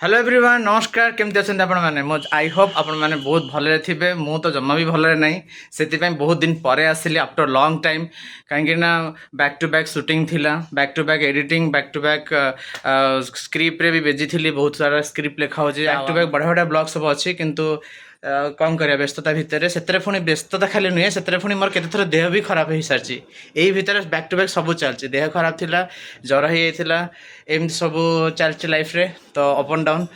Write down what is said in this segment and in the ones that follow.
Hello everyone नमस्कार केमती अच्छा आपण मैंने आई होप आपण मैंने बहुत भले थे मु तो जमा भी भले ना से बहुत दिन पर आसली आफ्टर लॉन्ग टाइम कहीं बैक टू बैक शूटिंग थिला back to back editing back to back script रे भी बेजी थी बहुत सारा स्क्रिप्ट लिखा हो बैक टू बैक बढ़िया बढ़िया ब्लॉग सब अच्छी किंतु कौन करिया व्यस्तता भितर से पुणी व्यस्तता खाली नुहे से पुणी मोर केते देह भी खराब हो सारी यही भितर बैक टू बैक सब चलती देह खराब थिला ज्वर हो जाता एमती सब चलती लाइफ रे तो अप एंड डाउन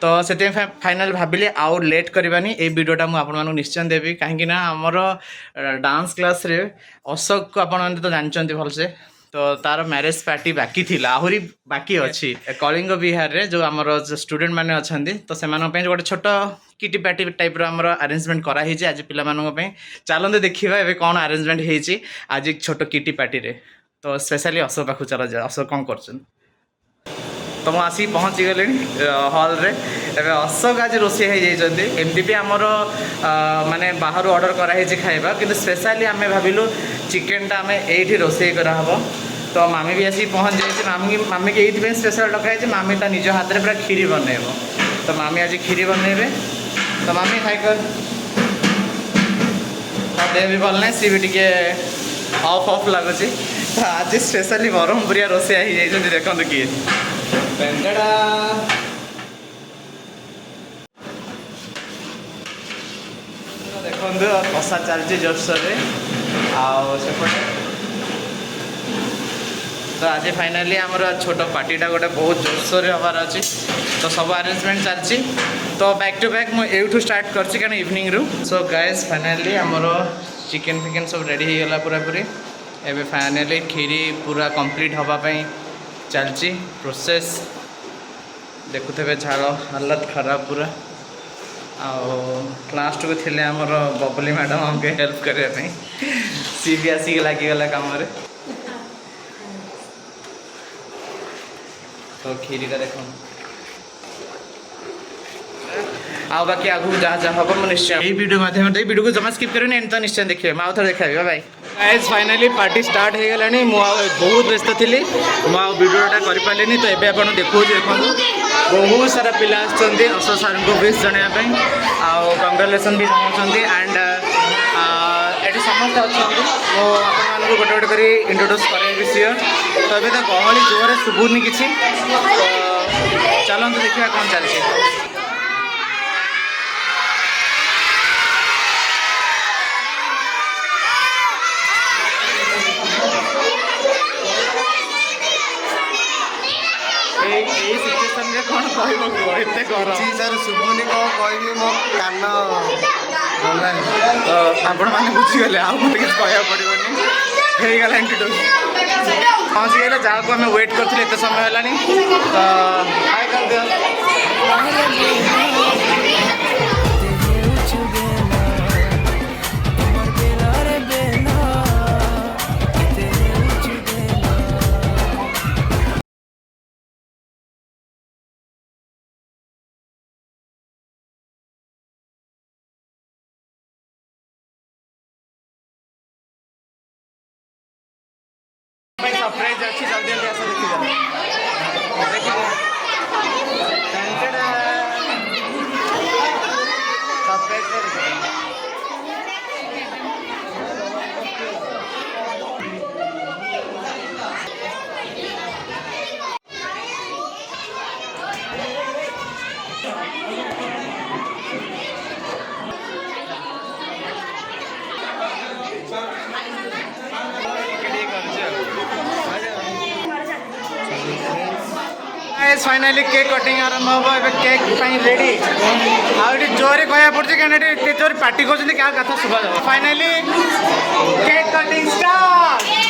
तो से फाइनाल भाविली आउ लेट करवानी ये वीडियोटा मुझे निश्चय देवी कहीं आमर डांस क्लास रे अशोक को आपण तो जानते भलसे तो तार मैरेज पार्टी बाकी थी आहरी बाकी अच्छी कलिंग बिहार रे जो आमर स्टूडेंट मैंने अच्छा तो से गोटे छोट किटी पार्टी टाइप आमर अरेंजमेंट कराई आज पे चलते देखा ए कौन अरेंजमेंट होती आज एक छोट किटी पार्टी रे तो स्पेशली अशोक पाखु चल जाए अशोक कौन कर तो मुझे आसिक पहुँची गले हल रे एवं अशोक आज रोषे एमती भी आमर माने बाहर ऑर्डर कराई खाइबा कि स्पेशली आम भाविलु चिकेनटा आम ये रोषे कराहब तो मामी भी आसिक पहुँच जाए मामी की ये स्पेशल डकाई मामी ता निज हाथ में पूरा खीरी बनइब तो मामी आज खीरी बनइबे तो मामी खाइकर देह भी भल ना सी भी टे ऑफ ऑफ लगुच तो आज स्पेशली ब्रह्मपुरिया रोषे देखो किए देखो कषा चलती जोरसोर सेपटे तो आज फाइनाली आमर छोट पार्टीटा गोटे बहुत जोरसोर हबार अच्छी तो सब अरेंजमेंट चलती तो बैक टू बैक मुझे स्टार्ट कर इवनिंग रु सो गाइस फाइनाली आमर चिकेन फिकेन सब रेडी हो गला पूरा पूरी एवं फाइनाली खीरी पूरा कंप्लीट हाँपाई चलती प्रोसेस देखुथे झाड़ हालत खराब पूरा लास्ट को थे आमर बबली मैडम हमके हेल्प करने सी भी आसिक लगिगला कम तो खीरीटा देख आ बाकी आगू जहाँ जहाँ हम निश्चय यही वीडियो माध्यम वीडियो को जमा स्किप करें एंड तो निश्चय देखिए मैं आउ थे देखा bye guys finally party start हो गलानी बहुत व्यस्त थी वीडियोटा करें तो ये आप देखो देखो बहुत सारा पिला आसुँच अशोक सार को विश जनवाई कंग्रेचुलेसन भी जनाऊँ एंड ये समस्त अच्छा आपको गोटे गोटे कर इंट्रोड्यूस करें सियोर तो ये तो गहली जोर शुभुनि कि चलते देखा कौन चलती कौन कह सर शुभुनि कौन कह मो कान तो आपण मैंने बुझीगले आ मत कि कह पड़ोनी होगा इंट्रोड्यूस पहुँची गले जहाँ को आम वेट करें एत समय है तो हाय कर दिया सरप्राइज अच्छी जल्दी जल्दी आस देखिए सरप्राइज फाइनाली केक कटिंग आरंभ हम केक रेडी आउट जोर कह पड़े कहीं जोर पार्टी कर क्या कथा Shubha finally cake cutting start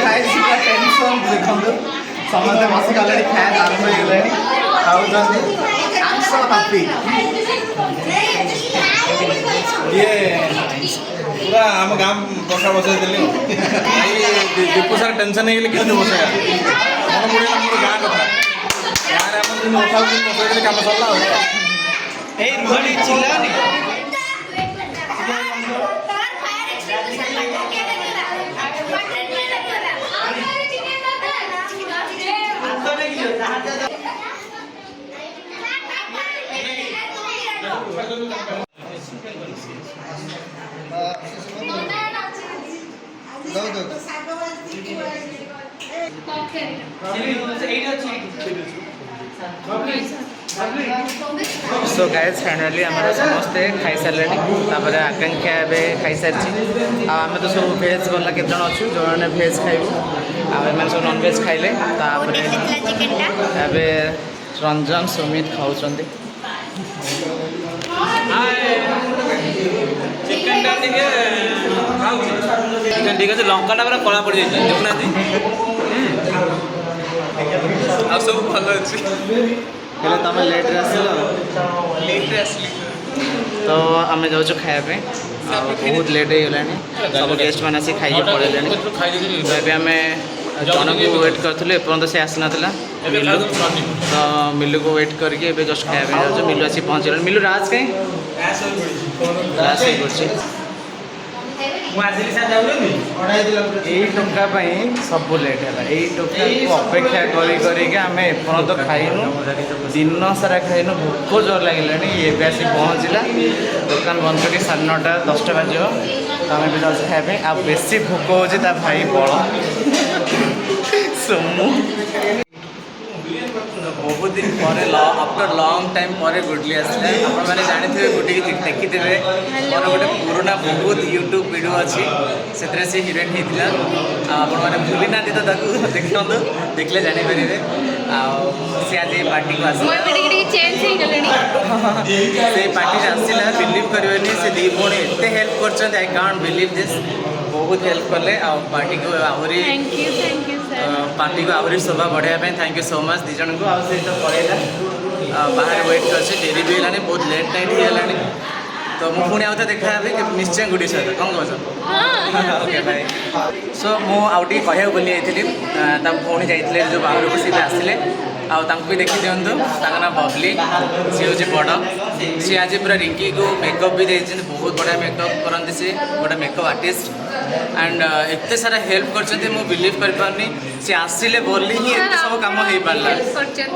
ଖାଇଯିବା ଟେନସନ୍ ଦେଖନ୍ତୁ ସମସ୍ତେ ବସିକି ଅଲରେଡ଼ି ଖାଇବା ଆରମ୍ଭ ହେଇଗଲାଣି ଖାଉଛନ୍ତି ସୋ ହାପି ଇଏ ପୁରା ଆମ ଗାଁ ବସା ବସେଇ ଦେଲି ଦୀପୁ ସାର୍ ଟେନସନ୍ ହେଇଗଲେ କେମିତି ବସେଇବା ମନେ ପଡ଼ିଲା ମୋର ଗାଁ କଥା ଗାଁରେ ଆମର ଯେମିତି ବସା ବସେଇ ଦେଲେ କାମ ସରିଲା ଆଉ ଏଇ ରୁହାଣି ଚିଲ୍ଲାନି सो गाइज फाइनाली आम समस्ते खाई सारे तापर आकांक्षा एवं खाई सारी आम तो सब भेज गला केत जन अच्छु जो मैंने भेज खाइबू आम सब नॉन भेज खाइले एवं रंजन सुमित खाऊँ ठीक है लंका पूरा कला पड़ जाए देखुना आ सब भल अच्छी हेले तुम लेट्रे आस तो आम जाऊँ खायापे बहुत लेट हो गलानी सब गेस्ट मैंने आसी खाई पड़े तो ये आम जन को वेट करूँ एपर्त से आसी नाला मिलू तो मिलू को वेट करके जस्ट खाया जाऊँ मिलू आसी पहुँच गला मिलू राज कहीं राज कहीं कर यही टोका सब लेट है यही टोका को अपेक्षा करके आम एपर्त खाइनु दिन सारा खाइनु भोक जोर लगे ये आसी पहुँचला दुकान बंद कर 9:30 10टा बाजो तो आम भी जाऊँ खायापी आ बेसी भोक हो भाई बड़ सोमू बहुत दिन पर आफ्टर लॉन्ग टाइम पर गुडली आसला आप मैंने जानते गुडी देखी मोर गोटे पुराना बहुत यूट्यूब वीडियो अच्छी से सी हिरोइन होता आपण मैंने भूली ना तो देखो देखले जापर सी आज पार्टी को आसला से पार्टी आसला बिलीव करेंगे से दी भौणी एत हेल्प कर आई कांट बिलीव दिस बहुत हेल्प कले पार्टी को आहरी पार्टी को आहरी शोभा बढ़ाया थैंक यू सो मच दी जन को आउ तो पड़ेगा बाहर वेट कर डेरी भी है बहुत लेट नाइट होगलानी तो मुझे पुणी आउ देखा निश्चय गुडी सहित कौन कह ओके भाई सो मुझे कहूँ बोली जाइली पुणी जाइए जो बाहर को सी आसिले भी देखी दिंतु ना बबली सी हूँ बड़ सी आज पूरा रिंकी को मेकअप भी देते बहुत बढ़िया मेकअप करते सी गोटे मेकअप आर्टिस्ट एंड एत सारा हेल्प कर बिलीव कर सी आसिले बोली ही एत सब कम हो पारा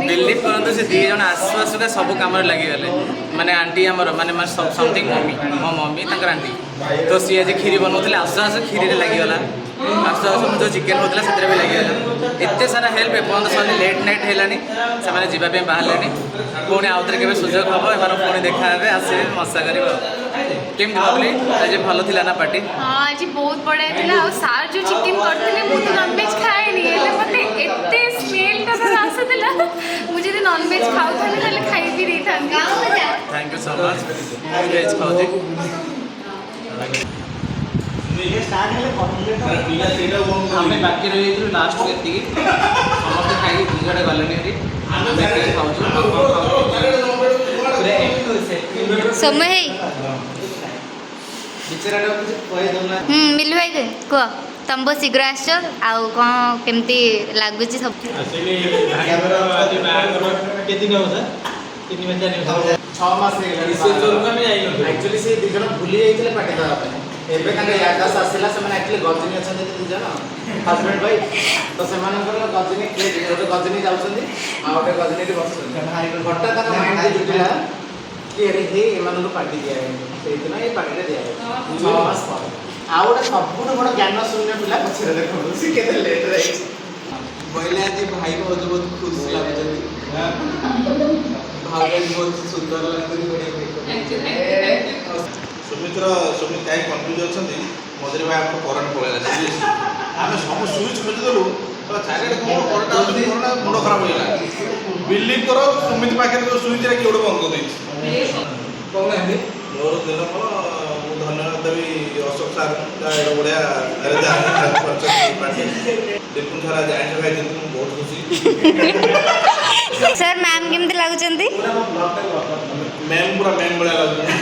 बिलीव करूँ से दी जन आसू आसुका सब कम लगिगले माने आंटी आमर माने समथिंग मम्मी मो मम्मी तंकर आंटी तो सी आज खीरी बनाते आसू आसू खीरी लगिगला आसू आसू जो चिकेन होता से भी लगिगला एत सारा हेल्प एपर्त सर लेट नाइट है से जावाई बाहर पुणी आउ थे सुजोग हम एम पुणी देखा आसवे मजा कर केमती भावली आज भल थी ना पार्टी हाँ आज बहुत बढ़िया थी सार जो चिकेन करते मुझे नॉनवेज खाएनी मत एत स्मेल आसूला मुझे नॉनवेज खाऊ था खाई भी नहीं था thank you so much veg खाऊँ आम बाकी रही लास्ट को समस्त खाई दुजड़े गले समय मिलू भाई कह तुम बहुत शीघ्र आस कौन केमती लगुच सब 6 मास एक्चुअली से दी जन भूली जाते पार्टी देवाई एवं यादास आसला से एक्चुअली गजनी अच्छा दीज हजबैंड वाइफ तो से गजनी गोटे गजनी जाऊँगी आउटे गजनी बस हठात माइंड जुटिला कि अरे हे एम पार्टी दिया ये पार्टी दिया 6 मास पर आउ गोटे सब बड़ ज्ञान शून्य पिला पचर देखो सी के लेट रही पहले आज भाई बहुत खुश लगे भाई बहुत सुंदर लगे सुमित कहीं कन्फ्यूज अच्छा मझे भाई आप करेन्ट पड़ेगा आम सब सुइच खोजदेलु चारिटे मुंड खराब हो बिलीव कर सुमित पाखे जो सुइच किए गोटे बंद कर मोर दिल ଧନ୍ୟବାଦ ଦେବି ଅଶୋକ ସାର୍ ବଢ଼ିଆ ଦେଖୁନ ସାର୍ ଆଜି ଆଇଁଷ ଖାଇଛନ୍ତି ମୁଁ ବହୁତ ଖୁସି। ସାର୍ ମ୍ୟାମ୍ କେମିତି ଲାଗୁଛନ୍ତି? ମ୍ୟାମ୍ ପୁରା ମ୍ୟାମ୍ ଭଳିଆ ଲାଗୁଛନ୍ତି।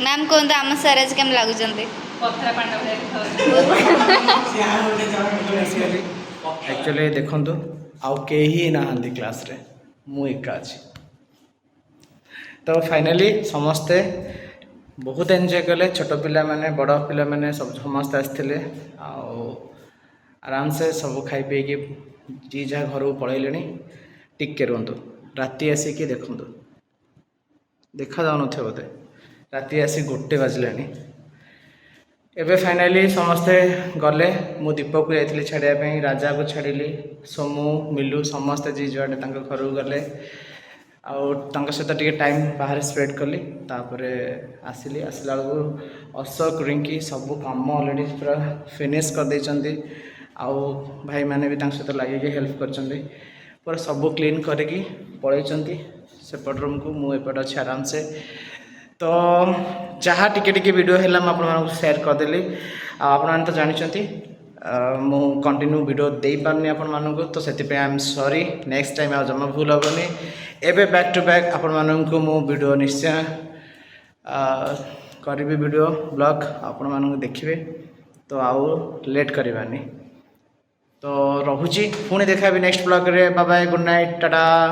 ମ୍ୟାମ୍ କୁହନ୍ତୁ ଆମ ସାର୍ ଆଜି କେମିତି ଲାଗୁଛନ୍ତି? एक्चुअली देखंतु आउ केही नाहांती क्लास रे मु एका अछि तो फाइनली समस्ते बहुत एंजॉय कले छोट पिला माने बड़ पिला माने सब समस्त आस्थिले आराम से सब खाई पी के जी जा घर को पळैलेनी टिके रुहंतु राती आसी कि देखंतु देखा जाउ नथे बोते राती आसी 1 बाजलानी एबे फाइनली समस्ते गले मु दीपक को जाइली छाड़िया राजा को छाड़िली सोमू मिलू समस्ते जी जुआडे घर को गले सहित टिके टाइम बाहर स्पेड कली तापरे आसिली आसला बेलू अशोक रिंकी सब काम ऑलरेडी पूरा फिनिश कर देइचंती आउ भाई माने भी सहित लगे हेल्प करचंती पूरा सब क्लीन करके पलैचंती सेपट रूम को मु एपट अच्छे आराम से तो जहाँ टिके टिके वीडियो है मुझे शेयर करदेली आपण तो जानते मु कंटिन्यू वीडियो दे पारनी आपण मानक तो से I am sorry next time आ जमा भूल हेनी एबे बैक टू बैक आपण मानक मु वीडियो निश्चय करी वीडियो ब्लॉग आपण मानक देखिए तो आउ लेट करवानी तो रहुची पुणी देखा नेक्स्ट ब्लॉग रे bye bye good night Tata.